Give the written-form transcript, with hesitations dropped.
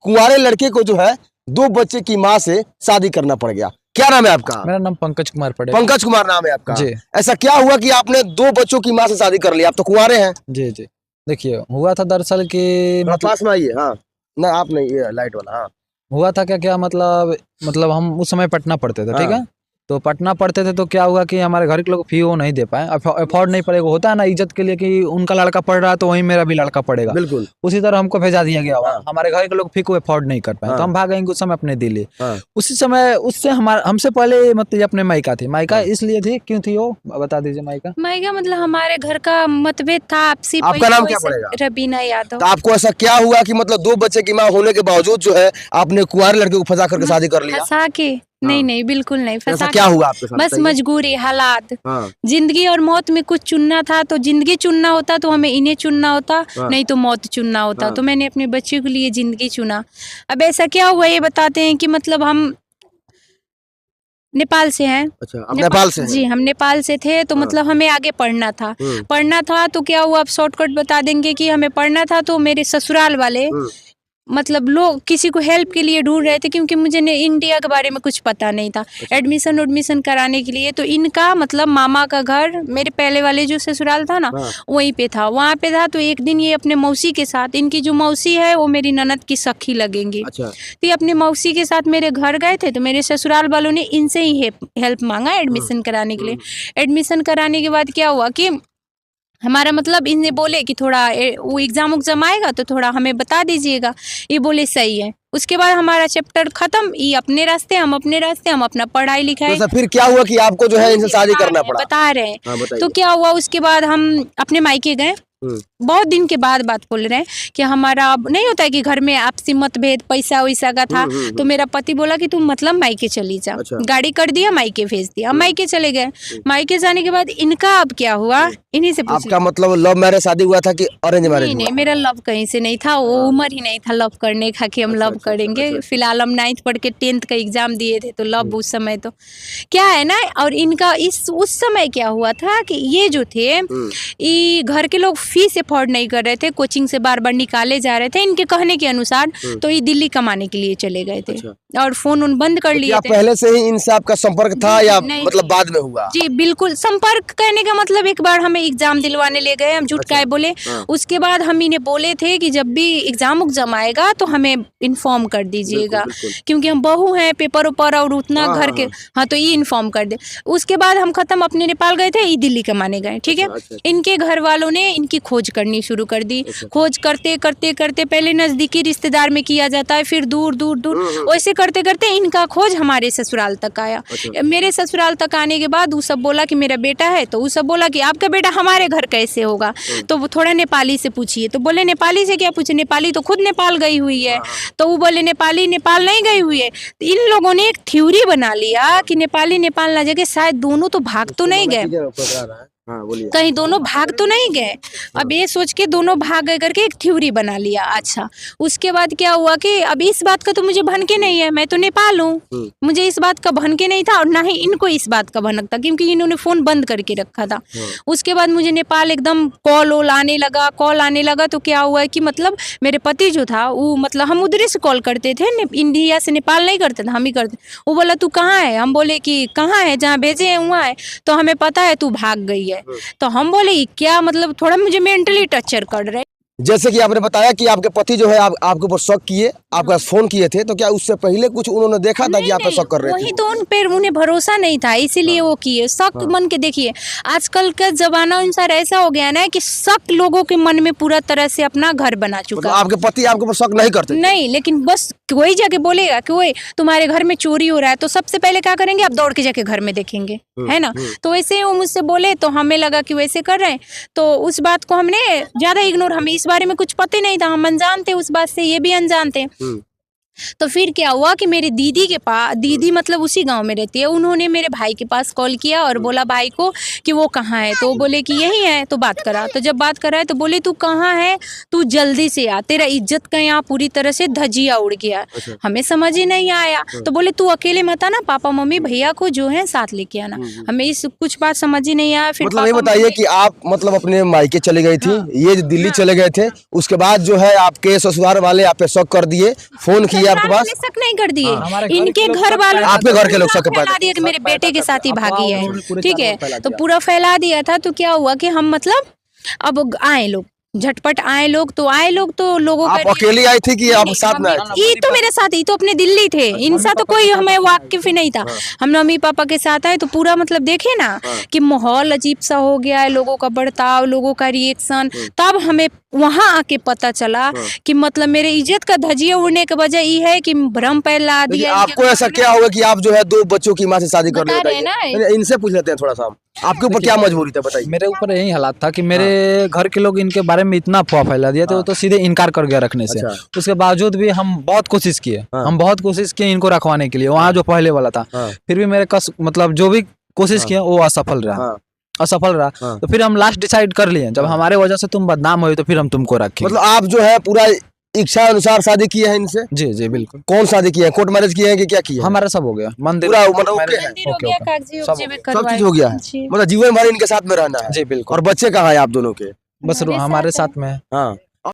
कुंवारे लड़के को जो है 2 बच्चे की माँ से शादी करना पड़ गया। क्या नाम है आपका? मेरा नाम पंकज कुमार पड़े। पंकज कुमार नाम है आपका जी। ऐसा क्या हुआ कि आपने 2 बच्चों की माँ से शादी कर ली? आप तो कुंवारे हैं। जी जी, देखिए हुआ था दरअसल कि पास में आइए। हाँ ना, आप नहीं, ये लाइट वाला। हाँ हुआ था क्या क्या मतलब हम उस समय पटना पढ़ते थे, ठीक है। तो पटना पढ़ते थे तो क्या हुआ कि हमारे घर के लोग फी वो नहीं दे पाए, अफोर्ड नहीं पड़ेगा, होता है ना इज्जत के लिए कि उनका लड़का पढ़ रहा है तो वहीं मेरा भी लड़का पढ़ेगा, बिल्कुल। उसी तरह हमको भेजा दिया गया। हमारे घर के लोग फी को अफोर्ड नहीं कर पाए तो हम भाग गए उस समय अपने दिल्ली। उसी समय उससे हमसे पहले मतलब ये अपने मायका थी। मायका इसलिए थी, क्यों थी वो बता दीजिए। मायका मतलब हमारे घर का मतभेद था आपसी। आपका नाम क्या पड़ेगा? रबीना यादव। तो आपको ऐसा क्या हुआ कि मतलब 2 बच्चे की माँ होने के बावजूद जो है आपने कुंवारे लड़के को फंसा करके शादी कर लिया? फंसा के नहीं बिल्कुल नहीं फंसा। क्या हुआ आपके साथ? बस मजबूरी, हालात। जिंदगी और मौत में कुछ चुनना था तो जिंदगी चुनना होता तो हमें इन्हें चुनना होता, नहीं तो मौत चुनना होता। तो मैंने अपने बच्चे के लिए जिंदगी चुना। अब ऐसा क्या हुआ ये बताते हैं कि मतलब हम नेपाल से हैं। अच्छा, आप नेपाल से हैं? जी, हम नेपाल से थे तो मतलब हमें आगे पढ़ना था तो क्या हुआ, आप शॉर्टकट बता देंगे कि हमें पढ़ना था तो मेरे ससुराल वाले मतलब लोग किसी को हेल्प के लिए ढूंढ रहे थे, क्योंकि मुझे इंडिया के बारे में कुछ पता नहीं था। एडमिशन कराने के लिए तो इनका मतलब मामा का घर मेरे पहले वाले जो ससुराल था ना वहीं पे था, वहाँ पे था। तो एक दिन ये अपने मौसी के साथ, इनकी जो मौसी है वो मेरी ननद की सखी लगेंगी। अच्छा। तो ये अपने मौसी के साथ मेरे घर गए थे तो मेरे ससुराल वालों ने इनसे ही हेल्प मांगा एडमिशन कराने के लिए। एडमिशन कराने के बाद क्या हुआ कि हमारा मतलब इन्हें बोले कि थोड़ा वो एग्जाम आएगा तो थोड़ा हमें बता दीजिएगा। ये बोले सही है। उसके बाद हमारा चैप्टर खत्म, ये अपने रास्ते हम अपने रास्ते, हम अपना पढ़ाई लिखाई। तो फिर क्या हुआ कि आपको जो है इनसे शादी करना पड़ा? बता रहे हैं। तो क्या हुआ उसके बाद हम अपने मायके गए। बहुत दिन के बाद बात बोल रहे हैं कि हमारा अब नहीं होता है कि घर में आपसी मतभेद पैसा वैसा का था। तो मेरा पति बोला कि तुम मतलब मायके चली जा। अच्छा। गाड़ी कर दिया, मायके भेज दिया। हम मायके चले गए। मायके जाने के बाद इनका अब क्या हुआ, इन्हीं से आपका मतलब लव मैरिज शादी हुआ था कि अरेंज मैरिज? नहीं, मेरा लव कहीं से नहीं था। वो उम्र ही नहीं था लव करने का कि हम लव करेंगे। फिलहाल हम 9th पढ़ के 10th का एग्जाम दिए थे तो लव उस समय तो क्या है ना। और इनका उस समय क्या हुआ था कि ये जो थे ये घर के लोग फीस अफोर्ड नहीं कर रहे थे, कोचिंग से बार बार निकाले जा रहे थे इनके कहने के अनुसार। तो ये दिल्ली कमाने के लिए चले गए थे। अच्छा। और फोन उन बंद कर लिए थे। पहले से ही इनसे आपका संपर्क था या मतलब बाद में हुआ? जी बिल्कुल संपर्क कहने का मतलब एक बार हमें एग्जाम दिलवाने ले गए, हम झूठ काहे बोले। उसके बाद हम इन्हें बोले थे कि जब भी एग्जाम आएगा तो हमें इन्फॉर्म कर दीजिएगा, क्योंकि हम बहू हैं, पेपर ऊपर और उतना घर के। हाँ तो ये इन्फॉर्म कर दे। उसके बाद हम खत्म अपने नेपाल गए थे, ये दिल्ली कमाने गए। ठीक है। इनके घर वालों ने इनकी खोज करनी शुरू कर दी। खोज करते करते करते पहले नजदीकी रिश्तेदार में किया जाता है, फिर दूर दूर दूर, वैसे करते करते इनका खोज हमारे ससुराल तक आया। मेरे ससुराल तक आने के बाद वो सब बोला कि मेरा बेटा है, तो वो सब बोला कि आपका बेटा हमारे घर कैसे होगा, तो वो थोड़ा नेपाली से पूछिए। तो बोले नेपाली से क्या पूछे, नेपाली तो खुद नेपाल गई हुई है। तो वो बोले नेपाली नेपाल नहीं गई हुई है। तो इन लोगों ने एक थ्योरी बना लिया कि नेपाली नेपाल ना जगह, शायद दोनों तो भाग तो नहीं गए, कहीं दोनों भाग तो नहीं गए। अब ये सोच के दोनों भाग गए करके एक थ्योरी बना लिया। अच्छा, उसके बाद क्या हुआ कि अब इस बात का तो मुझे भनके नहीं है, मैं तो नेपाल हूँ, मुझे इस बात का भनके नहीं था और ना ही इनको इस बात का भनक था, क्योंकि इन्होंने फोन बंद करके रखा था। उसके बाद मुझे नेपाल एकदम कॉल आने लगा। तो क्या हुआ कि मतलब मेरे पति जो था वो मतलब हम उधर से कॉल करते थे, इंडिया से नेपाल नहीं करते थे, हम ही करते। वो बोला तू कहाँ है, हम बोले कि कहाँ है, जहाँ भेजे हैं वहाँ है, तो हमें पता है तू भाग गई है। तो हम बोले क्या मतलब, थोड़ा मुझे मेंटली टर्चर कर रहे। जैसे कि आपने बताया कि आपके पति जो है आपके ऊपर शक किए, आपका फोन किए थे, तो क्या उससे पहले कुछ उन्होंने देखा था कि आप पे शक कर रहे थे? वही तो उन पे उन्हें भरोसा नहीं था, इसीलिए वो किए शक। मन के देखिए आजकल का जमाना अनुसार ऐसा हो गया ना कि शक लोगों के मन में पूरा तरह से अपना घर बना चुका है। आपके पति आपके ऊपर शक नहीं करते? नहीं, लेकिन बस कोई जाके बोलेगा कि ओए तुम्हारे घर में चोरी हो रहा है, तो सबसे पहले क्या करेंगे, आप दौड़ के जाके घर में देखेंगे, है ना। तो वैसे वो मुझसे बोले तो हमें लगा कि वैसे कर रहे हैं, तो उस बात को हमने ज्यादा इग्नोर, हमें इस बारे में कुछ पता नहीं था, हम अनजान थे उस बात से, ये भी अनजान थे। तो फिर क्या हुआ कि मेरी दीदी के पास, दीदी मतलब उसी गांव में रहती है, उन्होंने मेरे भाई के पास कॉल किया और बोला भाई को कि वो कहाँ है। तो बोले कि यही है। तो बात करा, तो जब बात करा तो बोले तू कहाँ है, तू जल्दी से आ, तेरा इज्जत का यहाँ पूरी तरह से धजिया उड़ गया। हमें समझ ही नहीं आया। तो बोले तू अकेले मत आना, पापा मम्मी भैया को जो है साथ लेके आना। हमें इस कुछ बात समझ ही नहीं आया। फिर मतलब ये पापा बताइए मम्मी- कि आप मतलब अपने मायके चले गई थी, ये दिल्ली चले गए थे, उसके बाद जो है आपके ससुराल वाले आप पे शक कर दिए, फोन किए आपके पास? ससुराल वाले शक नहीं कर दिए, हमारे घर इनके के लोग घर शक वालों फैला आपके घर के लोग शक फैला फैला दिया कि मेरे बेटे के साथ ही भागी है। उन्होंने पूरे ठीक चारों है, ओर फैला तो दिया। पूरा फैला दिया था। तो क्या हुआ कि हम मतलब अब आए लोग, झटपट आए लोग। तो आए लोग तो लोगों आप का अकेली आई थी कि आप साथ में आए थे? ये तो मेरे साथ, ये तो अपने दिल्ली थे, इनसा तो कोई हमें वाकिफ ही नहीं था। हम मम्मी पापा के साथ आए तो पूरा मतलब देखे ना कि माहौल अजीब सा हो गया है, लोगों का बर्ताव, लोगों का रिएक्शन। तब हमें वहां आके पता चला कि मतलब मेरे इज्जत का धजिया उड़ने के वजह ये है कि भ्रम फैला लेकिन दिया। आपको ऐसा क्या हुआ कि आप जो है 2 बच्चों की माँ से शादी कर बता रहे हैं ले? ना। इनसे पूछ लेते हैं थोड़ा सा, आपके ऊपर क्या मजबूरी था बताइए? मेरे ऊपर यही हालात था कि मेरे घर के लोग इनके बारे में इतना अफवाह फैला दिया तो वो तो सीधे इनकार कर गया रखने से। अच्छा। उसके बावजूद भी हम बहुत कोशिश किए, हाँ। हम बहुत कोशिश किए इनको रखवाने के लिए, वहाँ जो पहले वाला था। हाँ। फिर भी मेरे कस मतलब जो भी कोशिश किए वो असफल रहा, हाँ। असफल रहा। हाँ। तो फिर हम लास्ट डिसाइड कर लिए जब हमारे वजह से तुम बदनाम हुए तो फिर हम तुमको रखेंगे। मतलब आप जो है पूरा इच्छा अनुसार शादी किए हैं इनसे? जी जी बिल्कुल, कौन शादी किए हैं? कोर्ट मैरिज किए हैं कि क्या किए हैं? हमारा सब हो गया, मंदिर पूरा मतलब ओके मैरिज- है? मंदिर हो ओके, गया, ओके। कागजी सब उगजी हो भी गया। सब करवाए। चीज हो गया है? जी। मतलब जीवन भर इनके साथ में रहना है? जी बिल्कुल, और बच्चे कहाँ हैं आप दोनों के? बस हमारे हमारे साथ साथ में है। हाँ,